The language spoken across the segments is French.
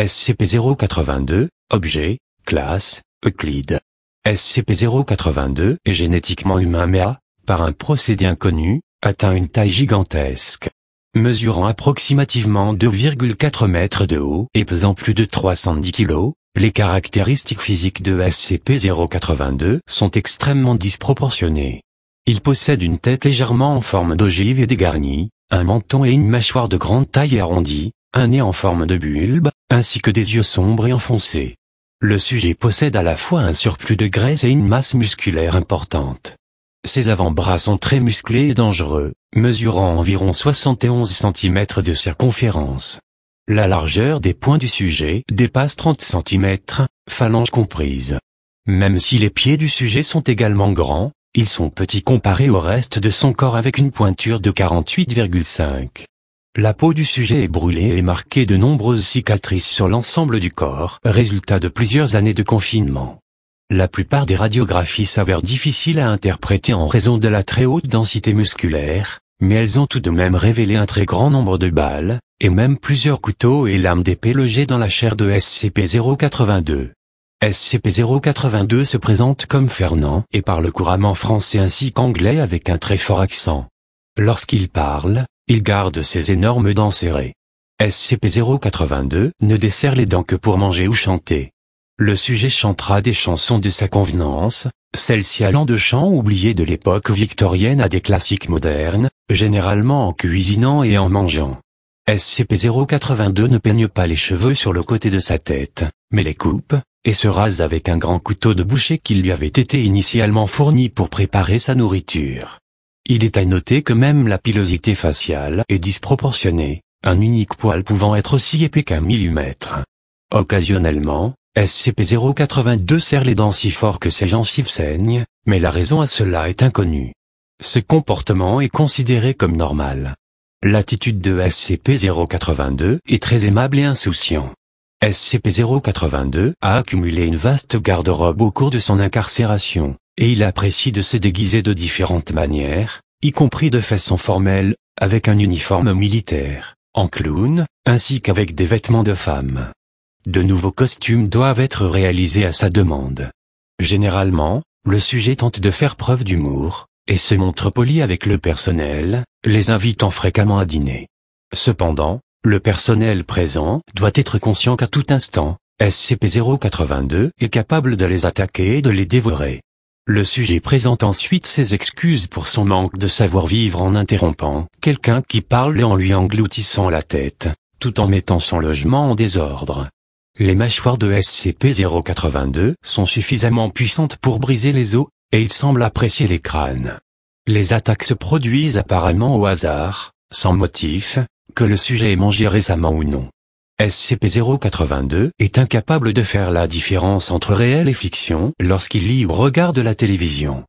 SCP-082, objet, classe, Euclide. SCP-082 est génétiquement humain mais a, par un procédé inconnu, atteint une taille gigantesque. Mesurant approximativement 2,4 mètres de haut et pesant plus de 310 kg, les caractéristiques physiques de SCP-082 sont extrêmement disproportionnées. Il possède une tête légèrement en forme d'ogive et dégarnie, un menton et une mâchoire de grande taille et arrondie, un nez en forme de bulbe, ainsi que des yeux sombres et enfoncés. Le sujet possède à la fois un surplus de graisse et une masse musculaire importante. Ses avant-bras sont très musclés et dangereux, mesurant environ 71 cm de circonférence. La largeur des poings du sujet dépasse 30 cm, phalanges comprises. Même si les pieds du sujet sont également grands, ils sont petits comparés au reste de son corps avec une pointure de 48,5. La peau du sujet est brûlée et marquée de nombreuses cicatrices sur l'ensemble du corps, résultat de plusieurs années de confinement. La plupart des radiographies s'avèrent difficiles à interpréter en raison de la très haute densité musculaire, mais elles ont tout de même révélé un très grand nombre de balles, et même plusieurs couteaux et lames d'épée logés dans la chair de SCP-082. SCP-082 se présente comme Fernand et parle couramment français ainsi qu'anglais avec un très fort accent. Lorsqu'il parle, il garde ses énormes dents serrées. SCP-082 ne desserre les dents que pour manger ou chanter. Le sujet chantera des chansons de sa convenance, celles-ci allant de chants oubliés de l'époque victorienne à des classiques modernes, généralement en cuisinant et en mangeant. SCP-082 ne peigne pas les cheveux sur le côté de sa tête, mais les coupe, et se rase avec un grand couteau de boucher qui lui avait été initialement fourni pour préparer sa nourriture. Il est à noter que même la pilosité faciale est disproportionnée, un unique poil pouvant être aussi épais qu'1 millimètre. Occasionnellement, SCP-082 serre les dents si fort que ses gencives saignent, mais la raison à cela est inconnue. Ce comportement est considéré comme normal. L'attitude de SCP-082 est très aimable et insouciant. SCP-082 a accumulé une vaste garde-robe au cours de son incarcération, et il apprécie de se déguiser de différentes manières, y compris de façon formelle, avec un uniforme militaire, en clown, ainsi qu'avec des vêtements de femme. De nouveaux costumes doivent être réalisés à sa demande. Généralement, le sujet tente de faire preuve d'humour, et se montre poli avec le personnel, les invitant fréquemment à dîner. Cependant, le personnel présent doit être conscient qu'à tout instant, SCP-082 est capable de les attaquer et de les dévorer. Le sujet présente ensuite ses excuses pour son manque de savoir-vivre en interrompant quelqu'un qui parle et en lui engloutissant la tête, tout en mettant son logement en désordre. Les mâchoires de SCP-082 sont suffisamment puissantes pour briser les os, et il semble apprécier les crânes. Les attaques se produisent apparemment au hasard, sans motif, que le sujet ait mangé récemment ou non. SCP-082 est incapable de faire la différence entre réel et fiction lorsqu'il lit ou regarde la télévision.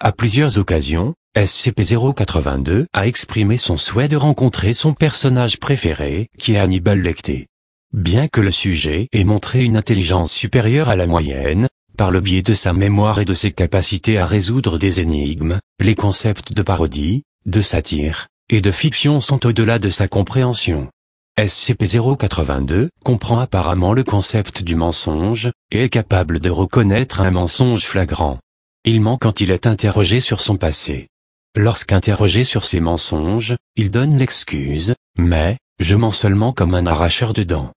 À plusieurs occasions, SCP-082 a exprimé son souhait de rencontrer son personnage préféré, qui est Hannibal Lecter. Bien que le sujet ait montré une intelligence supérieure à la moyenne, par le biais de sa mémoire et de ses capacités à résoudre des énigmes, les concepts de parodie, de satire, et de fiction sont au-delà de sa compréhension. SCP-082 comprend apparemment le concept du mensonge, et est capable de reconnaître un mensonge flagrant. Il ment quand il est interrogé sur son passé. Lorsqu'interrogé sur ses mensonges, il donne l'excuse « mais, je mens seulement comme un arracheur de dents ».